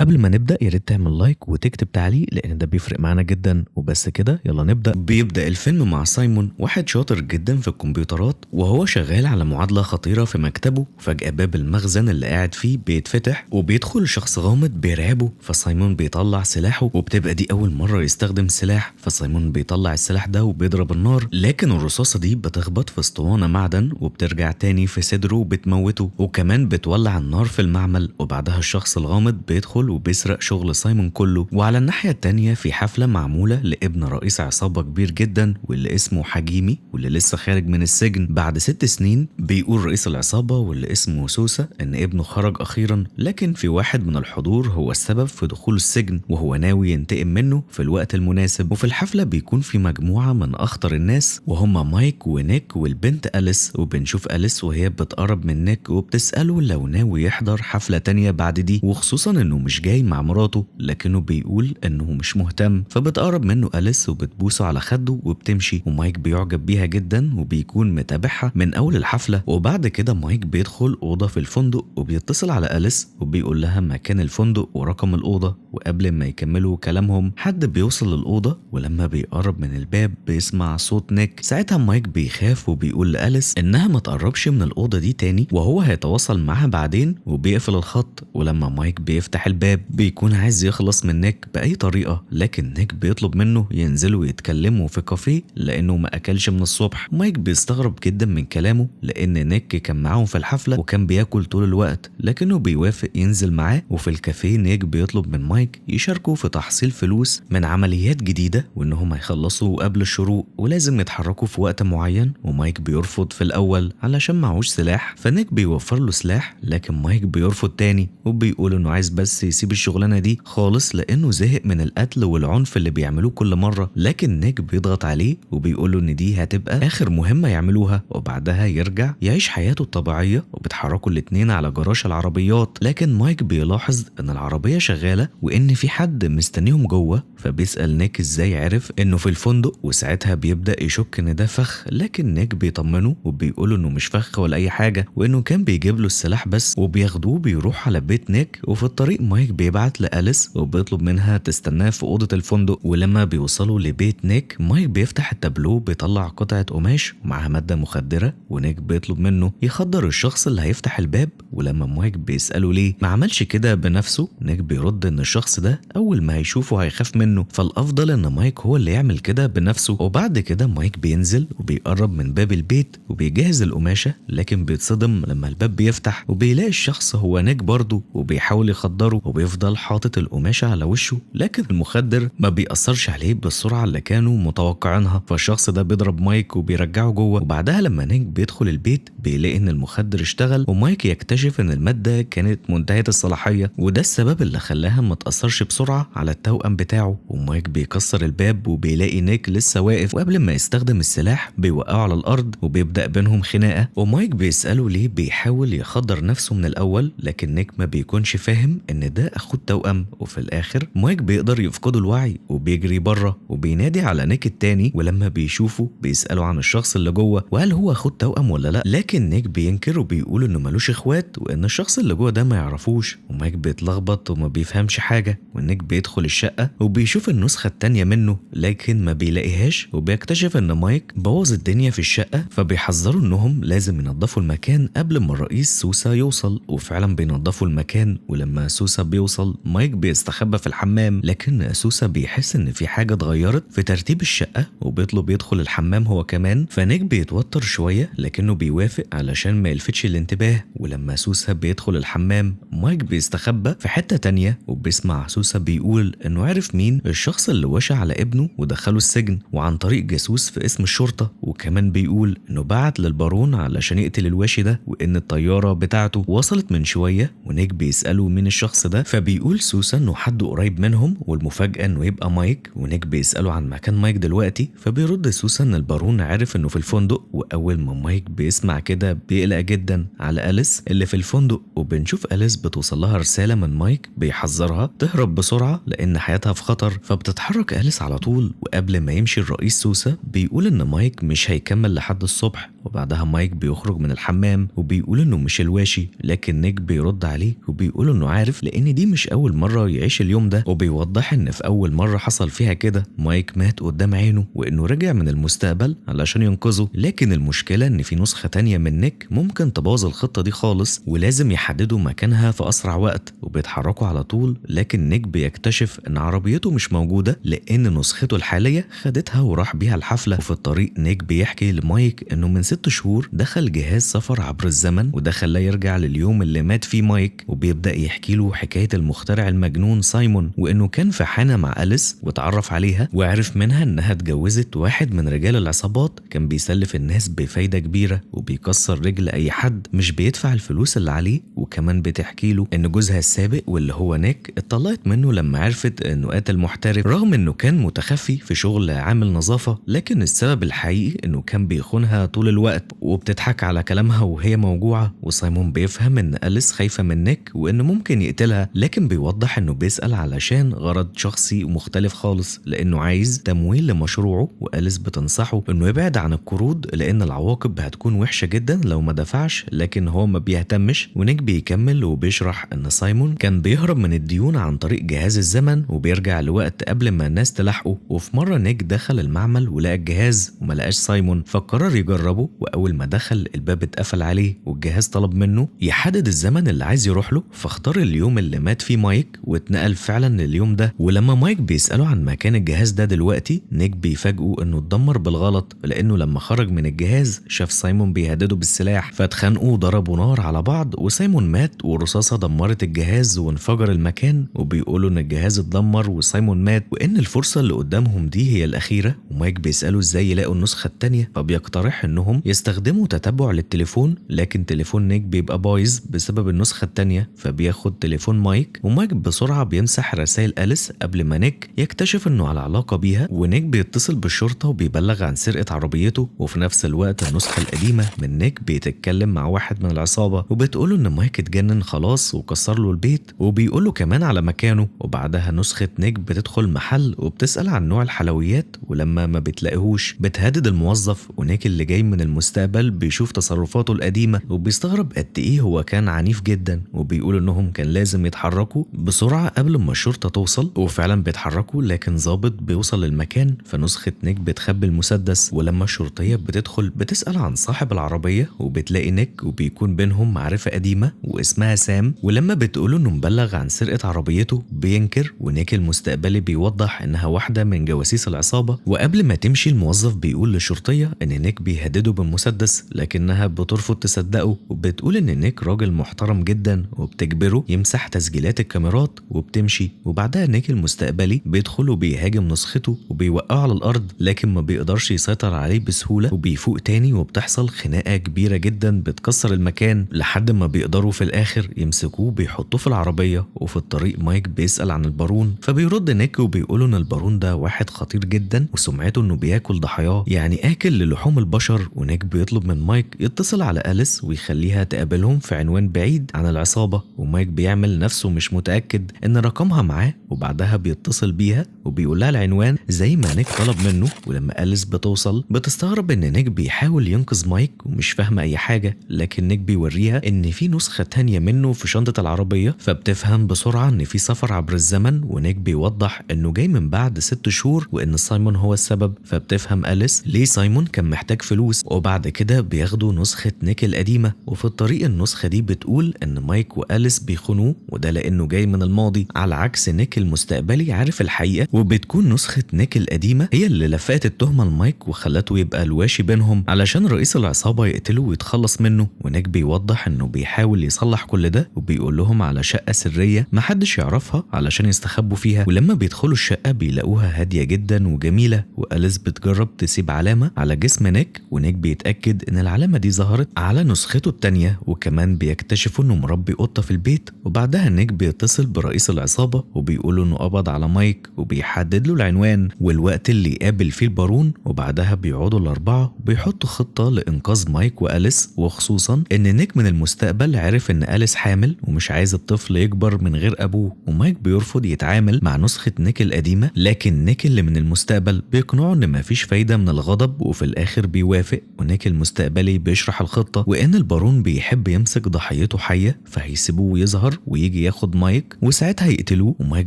قبل ما نبدأ يا ريت تعمل لايك وتكتب تعليق لأن ده بيفرق معانا جدا. وبس كده يلا نبدأ. بيبدأ الفيلم مع سايمون، واحد شاطر جدا في الكمبيوترات وهو شغال على معادلة خطيرة في مكتبه. فجأة باب المخزن اللي قاعد فيه بيتفتح وبيدخل شخص غامض بيرعبه. فسايمون بيطلع سلاحه وبتبقى دي أول مرة يستخدم سلاح. فسايمون بيطلع السلاح ده وبيضرب النار، لكن الرصاصة دي بتخبط في اسطوانة معدن وبترجع تاني في صدره وبتموته، وكمان بتولع النار في المعمل. وبعدها الشخص الغامض بيدخل وبيسرق شغل سايمون كله. وعلى الناحية التانية في حفلة معمولة لابن رئيس عصابة كبير جدا واللي اسمه حجيمي واللي لسه خارج من السجن بعد 6 سنين. بيقول رئيس العصابة واللي اسمه سوسة ان ابنه خرج اخيرا، لكن في واحد من الحضور هو السبب في دخول السجن وهو ناوي ينتقم منه في الوقت المناسب. وفي الحفلة بيكون في مجموعة من اخطر الناس وهم مايك ونيك والبنت أليس. وبنشوف أليس وهي بتقرب من نيك وبتسأله لو ناوي يحضر حفلة تانية بعد دي، وخصوصا انه مش جاي مع مراته، لكنه بيقول انه مش مهتم. فبتقرب منه أليس وبتبوسه على خده وبتمشي، ومايك بيعجب بيها جدا وبيكون متابعها من اول الحفلة. وبعد كده مايك بيدخل أوضة في الفندق وبيتصل على أليس وبيقول لها مكان الفندق ورقم الأوضة. وقبل ما يكملوا كلامهم حد بيوصل للأوضة، ولما بيقرب من الباب بيسمع صوت نيك. ساعتها مايك بيخاف وبيقول لأليس انها ما تقربش من الأوضة دي تاني وهو هيتواصل معاها بعدين، وبيقفل الخط. ولما مايك بيفتح الباب بيكون عايز يخلص من نيك بأي طريقة، لكن نيك بيطلب منه ينزلوا يتكلموا في كافيه لأنه ما أكلش من الصبح. مايك بيستغرب جدا من كلامه لأن نيك كان معاهم في الحفلة وكان بياكل طول الوقت، لكنه بيوافق ينزل معاه. وفي الكافيه نيك بيطلب من مايك يشاركوا في تحصيل فلوس من عمليات جديدة وإنهم هيخلصوا قبل الشروق ولازم يتحركوا في وقت معين. ومايك بيرفض في الأول علشان معهوش سلاح، فنيك بيوفر له سلاح لكن مايك بيرفض تاني وبيقول إنه عايز بس يسيب الشغلانة دي خالص لأنه زهق من القتل والعنف اللي بيعملوه كل مرة. لكن نيك بيضغط عليه وبيقوله إن دي هتبقى آخر مهمة يعملوها وبعدها يرجع يعيش حياته الطبيعية. وبيتحركوا الاتنين على جراج العربيات، لكن مايك بيلاحظ إن العربية شغالة وإن في حد مستنيهم جوه. فبيسأل نيك إزاي عرف إنه في الفندق، وساعتها بيبدأ يشك إن ده فخ، لكن نيك بيطمنه وبيقوله إنه مش فخ ولا أي حاجة وإنه كان بيجيب له السلاح بس. وبياخدوه بيروح على بيت نيك، وفي الطريق مايك بيبعت لأليس وبيطلب منها تستناه في أوضة الفندق. ولما بيوصلوا لبيت نيك مايك بيفتح التابلو بيطلع قطعة قماش معاها مادة مخدرة، ونيك بيطلب منه يخدر الشخص اللي هيفتح الباب. ولما مايك بيسأله ليه ما عملش كده بنفسه، نيك بيرد إن الشخص ده أول ما هيشوفه هيخاف منه، فالأفضل إن مايك هو اللي يعمل كده بنفسه. وبعد كده مايك بينزل وبيقرب من باب البيت وبيجهز القماشة، لكن بيتصدم لما الباب بيفتح وبيلاقي الشخص هو نيك برضه وبيحاول يخدره، وبيفضل حاطط القماشة على وشه، لكن المخدر ما بيأثرش عليه بالسرعة اللي كانوا متوقعينها. فالشخص ده بيضرب مايك وبيرجعه جوه. وبعدها لما نيك بيدخل البيت بيلاقي إن المخدر اشتغل، ومايك يكتشف إن المادة كانت منتهية الصلاحية وده السبب اللي خلاها ما تأثرش بسرعة على التوأم بتاعه. ومايك بيكسر الباب وبيلاقي نيك لسه واقف، وقبل ما يستخدم السلاح بيوقعه على الأرض وبيبدأ بينهم خناقة. ومايك بيسأله ليه بيحاول يخدر نفسه من الأول، لكن نيك ما بيكونش فاهم إن ده أخوه التوأم. وفي الآخر مايك بيقدر يفقده الوعي وبيجري بره وبينادي على نيك التاني، ولما بيشوفه بيسأله عن الشخص اللي جوه وهل هو أخوه التوأم ولا لأ، لكن نيك بينكر وبيقول إنه ملوش إخوات وإن الشخص اللي جوه ده ما يعرفوش. ومايك بيتلخبط وما بيفهمش حاجة، ونيك بيدخل الشقة وبيشوف النسخة التانية منه لكن ما بيلاقيهاش، وبيكتشف إن مايك بوظ الدنيا في الشقة. فبيحذروا إنهم لازم ينظفوا المكان قبل ما الرئيس سوسة يوصل، وفعلا بينظفوا المكان. ولما سوسة بيوصل مايك بيستخبى في الحمام، لكن سوسة بيحس إن في حاجة اتغيرت في ترتيب الشقة وبيطلب يدخل الحمام هو كمان. فنيك بيتوتر شوية لكنه بيوافق علشان ما يلفتش الانتباه. ولما سوسة بيدخل الحمام مايك بيستخبى في حتة تانية وبيسمع سوسة بيقول إنه عرف مين الشخص اللي وشى على ابنه ودخله السجن وعن طريق جاسوس في اسم الشرطة. وكمان بيقول إنه بعت للبارون علشان يقتل الواشي ده وإن الطيارة بتاعته وصلت من شوية. ونيك بيسأله مين الشخص ده، فبيقول سوسة إنه حد قريب منهم، والمفاجأة إنه يبقى مايك. ونيك بيسأله عن مكان مايك دلوقتي، فبيرد سوسة إن البارون عارف إنه في الفندق. وأول ما مايك بيسمع كده بيقلق جدا على أليس اللي في الفندق، وبنشوف أليس بتوصل لها رسالة من مايك بيحذرها تهرب بسرعة لأن حياتها في خطر. فبتتحرك أليس على طول، وقبل ما يمشي الرئيس سوسة بيقول إن مايك مش هيكمل لحد الصبح. وبعدها مايك بيخرج من الحمام وبيقول إنه مش الواشي، لكن نيك بيرد عليه وبيقول إنه عارف لأن دي مش أول مرة يعيش اليوم ده، وبيوضح إن في أول مرة حصل فيها كده مايك مات قدام عينه، وإنه رجع من المستقبل علشان ينقذه. لكن المشكلة إن في نسخة تانية من نيك ممكن تبوظ الخطة دي خالص، ولازم يحددوا مكانها في أسرع وقت. وبيتحركوا على طول، لكن نيك بيكتشف إن عربيته مش موجودة لأن نسخته الحالية خدتها وراح بيها الحفلة. وفي الطريق نيك بيحكي لمايك إنه من 6 شهور دخل جهاز سفر عبر الزمن، وده خلاه يرجع لليوم اللي مات فيه مايك. وبيبدأ يحكي له حكاية المخترع المجنون سايمون، وإنه كان في حانة مع أليس واتعرف عليها وعرف منها إنها اتجوزت واحد من رجال العصابات كان بيسلف الناس بفايدة كبيرة وبيكسر رجل أي حد مش بيدفع الفلوس اللي عليه. وكمان بتحكي له إن جوزها السابق واللي هو نيك اتطلقت منه لما عرفت إنه قاتل محترف، رغم إنه كان متخفي في شغل عامل نظافة، لكن السبب الحقيقي إنه كان بيخونها طول الوقت. وبتضحك على كلامها وهي موجوعة. وسايمون بيفهم إن أليس خايفة من نيك وإنه ممكن يقتلها، لكن بيوضح إنه بيسأل علشان غرض شخصي ومختلف خالص، لأنه عايز تمويل لمشروعه. وأليس بتنصحه إنه يبعد عن القروض لأن العواقب هتكون وحشة جدا لو ما دفعش، لكن هو ما بيهتمش. ونيك بيكمل وبيشرح إن سايمون كان بيهرب من الديون عن طريق جهاز الزمن وبيرجع لوقت قبل ما الناس تلاحقه. وفي مرة نيك دخل المعمل ولقى الجهاز وما لقاش سايمون، فقرر يجربه. وأول ما دخل الباب اتقفل عليه والجهاز طلب منه يحدد الزمن اللي عايز يروح له، فاختار اليوم اللي مات فيه مايك واتنقل فعلا لليوم ده. ولما مايك بيسأله عن مكان الجهاز ده دلوقتي، نيك بيفاجئه انه اتدمر بالغلط، لانه لما خرج من الجهاز شاف سايمون بيهدده بالسلاح، فاتخانقوا وضربوا نار على بعض وسايمون مات والرصاصة دمرت الجهاز وانفجر المكان. وبيقولوا ان الجهاز اتدمر وسايمون مات وان الفرصة اللي قدامهم دي هي الأخيرة. ومايك بيسأله ازاي يلاقوا النسخة التانية، فبيقترح انهم يستخدموا تتبع للتليفون، لكن تليفون نيك بيبقى بايظ بسبب النسخة التانية. فبياخد تليفون مايك ومايك بسرعة بيمسح رسائل أليس قبل ما نيك يكتشف انه على علاقة بيها. ونيك بيتصل بالشرطة وبيبلغ عن سرقة عربيته. وفي نفس الوقت النسخة القديمة من نيك بيتكلم مع واحد من العصابة وبتقوله ان مايك اتجنن خلاص وكسر له البيت، وبيقوله كمان على مكانه. وبعدها نسخة نيك بتدخل محل وبتسأل عن نوع الحلويات، ولما ما بتلاقيهوش بتهدد الموظف. ونيك اللي جاي من المستقبل بيشوف تصرفاته القديمة وبيستغرب قد ايه هو كان عنيف جدا. وبيقول انهم كان لازم يتحركوا بسرعة قبل ما الشرطة توصل. وفعلا بيتحركوا، لكن ضابط بيوصل للمكان فنسخة نيك بتخبي المسدس. ولما الشرطية بتدخل بتسأل عن صاحب العربية وبتلاقي نيك، وبيكون بينهم معرفة قديمة واسمها سام. ولما بتقوله انه مبلغ عن سرقة عربيته بينكر. ونيك المستقبلي بيوضح انها واحدة من جواسيس العصابة. وقبل ما تمشي الموظف بيقول للشرطية ان نيك بيهدده بالمسدس، لكنها بترفض تصدقه وبتقول ان نيك راجل محترم جدا، وبتجبره يمسح تسجيلات الكاميرات وبتمشي. وبعدها نيك المستقبلي بيدخل وبيهاجم نسخته وبيوقعه على الارض، لكن ما بيقدرش يسيطر عليه بسهولة وبيفوق تاني. وبتحصل خناقة كبيرة جدا بتكسر المكان لحد ما بيقدروا في الاخر يمسكوه بيحطوه في العربية. وفي الطريق مايك بيسأل عن البارون، فبيرد نيك وبيقولوا ان البارون ده واحد خطير جدا وسمعته انه بياكل ضحاياه، يعني اكل للحوم البشر. ونيك بيطلب من مايك يتصل على أليس ويخليها تقابلهم في عنوان بعيد عن العصابة. ومايك بيعمل نفسه مش متأكد ان رقمها معاه، وبعدها بيتصل بيها وبيقول لها العنوان زي ما نيك طلب منه. ولما أليس بتوصل بتستغرب ان نيك بيحاول ينقذ مايك ومش فاهمة اي حاجة، لكن نيك بيوريها ان في نسخة تانية منه في شنطة العربية. فبتفهم بسرعة ان في سفر عبر الزمن. ونيك بيوضح انه جاي من بعد 6 شهور وان سايمون هو السبب. فبتفهم أليس ليه سايمون كان محتاج فلوس. وبعد كده بياخدوا نسخة نيك القديمة. وفي الطريق النسخة دي بتقول ان مايك وأليس بيخونوه، وده لانه جاي من الماضي، على عكس نيك المستقبلي عارف الحقيقة. وبتكون نسخة نيك القديمة هي اللي لفقت التهمة لمايك وخلته يبقى الواشي بينهم علشان رئيس العصابة يقتله ويتخلص منه. ونيك بيوضح انه بيحاول يصلح كل ده، وبيقول لهم على شقة سرية محدش يعرفها علشان يستخبوا فيها. ولما بيدخلوا الشقة بيلاقوها هادية جدا وجميلة. وأليس بتجرب تسيب علامة على جسم نيك، ونيك بيتأكد ان العلامة دي ظهرت على نسخته التانية. وكمان بيكتشفوا انه مربي قطة في البيت. وبعدها نيك بيتصل برئيس العصابة وبيقولوا انه قبض على مايك وبيحدد له العنوان والوقت اللي يقابل فيه البارون. وبعدها بيقعدوا الأربعة وبيحطوا خطة لإنقاذ مايك وأليس، وخصوصا ان نيك من المستقبل عرف ان أليس حامل ومش عايز الطفل يكبر من غير أبوه. يحاربوه، ومايك بيرفض يتعامل مع نسخة نيك القديمة، لكن نيك اللي من المستقبل بيقنعه ان مفيش فايدة من الغضب، وفي الاخر بيوافق. ونيك المستقبلي بيشرح الخطة وان البارون بيحب يمسك ضحيته حية فهيسيبوه يظهر ويجي ياخد مايك وساعتها يقتلوه، ومايك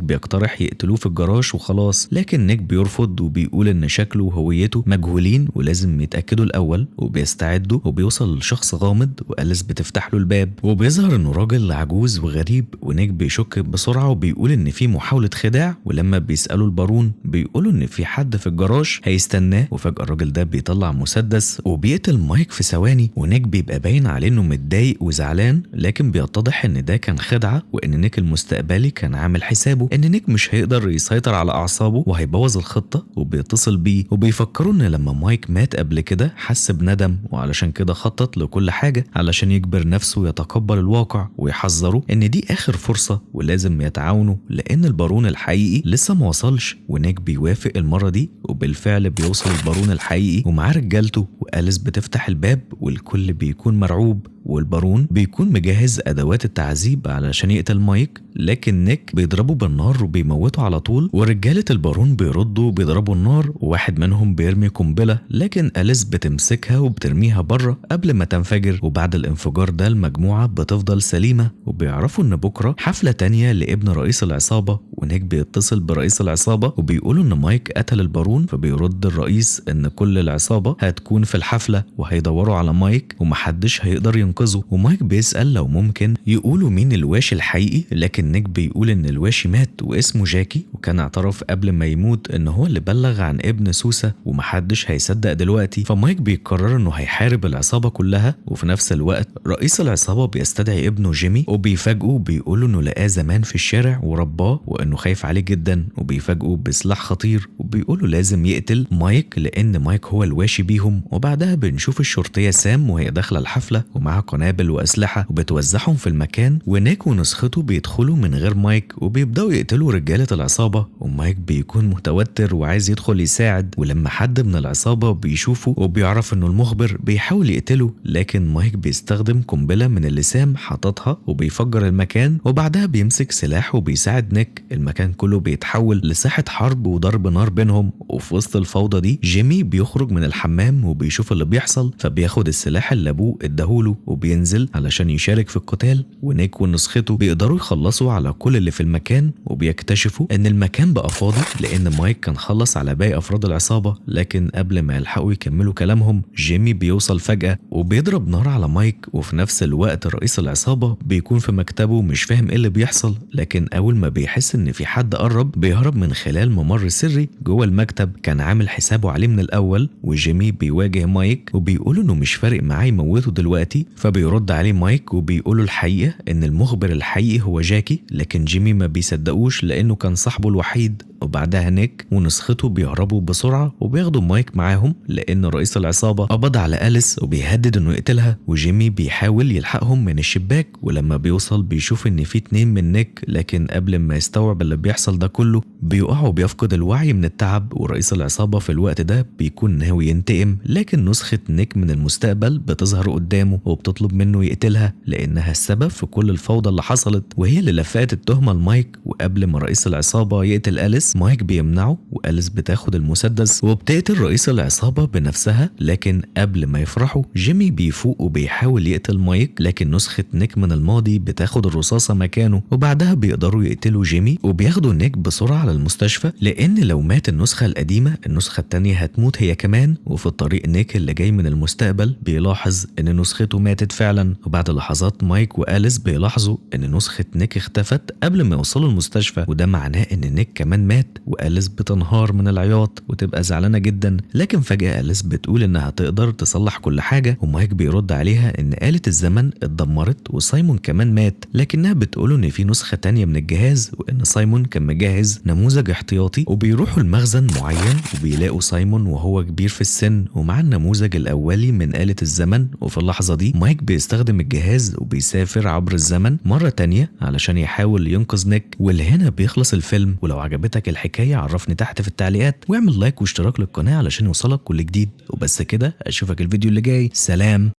بيقترح يقتلوه في الجراج وخلاص، لكن نيك بيرفض وبيقول ان شكله وهويته مجهولين ولازم يتأكدوا الاول، وبيستعدوا وبيوصل لشخص غامض وأليس بتفتح له الباب وبيظهر انه راجل عجوز وغريب، ونيك بيشك بسرعة وبيقول ان في محاولة خداع، ولما بيسألوا البارون بيقولوا ان في حد في الجراج هيستناه، وفجأة الراجل ده بيطلع مسدس وبيقتل مايك في ثواني، ونيك بيبقى باين عليه انه متضايق وزعلان، لكن بيتضح ان ده كان خدعة، وان نيك المستقبلي كان عامل حسابه ان نيك مش هيقدر يسيطر على اعصابه وهيبوظ الخطة، وبيتصل بيه وبيفكروا ان لما مايك مات قبل كده حس بندم، وعلشان كده خطط لكل حاجة علشان يجبر نفسه يتقبل الواقع، ويحذروا ان دي اخر فرصة ولازم يتعاونوا لان البارون الحقيقي لسه ما وصلش. ونيك بيوافق المرة دي، وبالفعل بيوصل البارون الحقيقي ومعاه رجالته، وأليس بتفتح الباب والكل بيكون مرعوب، والبارون بيكون مجهز ادوات التعذيب علشان يقتل مايك، لكن نيك بيضربه بالنار وبيموته على طول، ورجاله البارون بيردوا بيضربوا النار، وواحد منهم بيرمي قنبله، لكن أليس بتمسكها وبترميها بره قبل ما تنفجر، وبعد الانفجار ده المجموعه بتفضل سليمه، وبيعرفوا ان بكره حفله تانية لابن رئيس العصابه، ونيك بيتصل برئيس العصابه وبيقولوا ان مايك قتل البارون، فبيرد الرئيس ان كل العصابه هتكون في الحفله وهيدوروا على مايك ومحدش هيقدر ينقذه، ومايك بيسأل لو ممكن يقولوا مين الواشي الحقيقي، لكن نيك بيقول ان الواشي مات واسمه جاكي، وكان اعترف قبل ما يموت ان هو اللي بلغ عن ابن سوسة ومحدش هيصدق دلوقتي، فمايك بيقرر انه هيحارب العصابة كلها، وفي نفس الوقت رئيس العصابة بيستدعي ابنه جيمي وبيفاجئه بيقوله انه لقاه زمان في الشارع ورباه وانه خايف عليه جدا، وبيفاجئه بسلاح خطير وبيقوله لازم يقتل مايك لان مايك هو الواشي بيهم. وبعدها بنشوف الشرطية سام وهي داخلة الحفلة ومعاها قنابل وأسلحة وبتوزعهم في المكان، ونيك ونسخته بيدخلوا من غير مايك وبيبدأوا يقتلوا رجالة العصابة، ومايك بيكون متوتر وعايز يدخل يساعد، ولما حد من العصابة بيشوفه وبيعرف انه المخبر بيحاول يقتله، لكن مايك بيستخدم قنبلة من اللي سام حاططها وبيفجر المكان، وبعدها بيمسك سلاح وبيساعد نيك. المكان كله بيتحول لساحة حرب وضرب نار بينهم، وفي وسط الفوضى دي جيمي بيخرج من الحمام وبيشوف اللي بيحصل، فبياخد السلاح اللي ابوه اداهوله وبينزل علشان يشارك في القتال، ونيك ونسخته بيقدروا يخلصوا على كل اللي في المكان، وبيكتشفوا ان المكان بقى فاضي لان مايك كان خلص على باقي افراد العصابة، لكن قبل ما يلحقوا يكملوا كلامهم جيمي بيوصل فجأة وبيضرب نار على مايك، وفي نفس الوقت رئيس العصابة بيكون في مكتبه مش فاهم ايه اللي بيحصل، لكن اول ما بيحس ان في حد قرب بيهرب من خلال ممر سري جوه المكتب كان عامل حسابه عليه من الاول، وجيمي بيواجه مايك وبيقول انه مش فارق معاه يموته دلوقتي، فبيرد عليه مايك وبيقوله الحقيقة ان المخبر الحقيقي هو جاكي، لكن جيمي ما بيصدقوش لانه كان صاحبه الوحيد. وبعدها نيك ونسخته بيهربوا بسرعة وبياخدوا مايك معاهم لان رئيس العصابة قبض على أليس وبيهدد انه يقتلها، وجيمي بيحاول يلحقهم من الشباك، ولما بيوصل بيشوف ان في 2 من نيك، لكن قبل ما يستوعب اللي بيحصل ده كله بيقع وبيفقد الوعي من التعب، ورئيس العصابة في الوقت ده بيكون ناوي ينتقم، لكن نسخة نيك من المستقبل بتظهر قدامه وبتطلب منه يقتلها لانها السبب في كل الفوضى اللي حصلت، وهي اللي لفقت التهمة لمايك. وقبل ما رئيس العصابة يقتل أليس مايك بيمنعه، وأليس بتاخد المسدس وبتقتل رئيس العصابة بنفسها، لكن قبل ما يفرحوا جيمي بيفوق وبيحاول يقتل مايك، لكن نسخة نيك من الماضي بتاخد الرصاصة مكانه، وبعدها بيقدروا يقتلوا جيمي وبياخدوا نيك بسرعة على المستشفى، لان لو مات النسخة القديمة النسخة التانية هتموت هي كمان. وفي الطريق نيك اللي جاي من المستقبل بيلاحظ ان نسخته ماتت فعلا، وبعد لحظات مايك وأليس بيلاحظوا ان نسخة نيك اختفت قبل ما يوصلوا المستشفى، وده معناه ان نيك كمان مات، وأليس بتنهار من العياط وتبقى زعلانة جدا، لكن فجأة أليس بتقول انها تقدر تصلح كل حاجة، ومايك بيرد عليها ان آلة الزمن اتدمرت وسايمون كمان مات، لكنها بتقوله ان في نسخة تانية من الجهاز وان سايمون كان مجهز نموذج احتياطي، وبيروحوا لمخزن معين وبيلاقوا سايمون وهو كبير في السن ومع النموذج الاولي من آلة الزمن، وفي اللحظة دي مايك بيستخدم الجهاز وبيسافر عبر الزمن مرة تانية علشان يحاول ينقذ نيك. ولهنا بيخلص الفيلم، ولو عجبتك الحكاية عرفني تحت في التعليقات، واعمل لايك واشتراك للقناة علشان يوصلك كل جديد، وبس كده اشوفك الفيديو اللي جاي، سلام.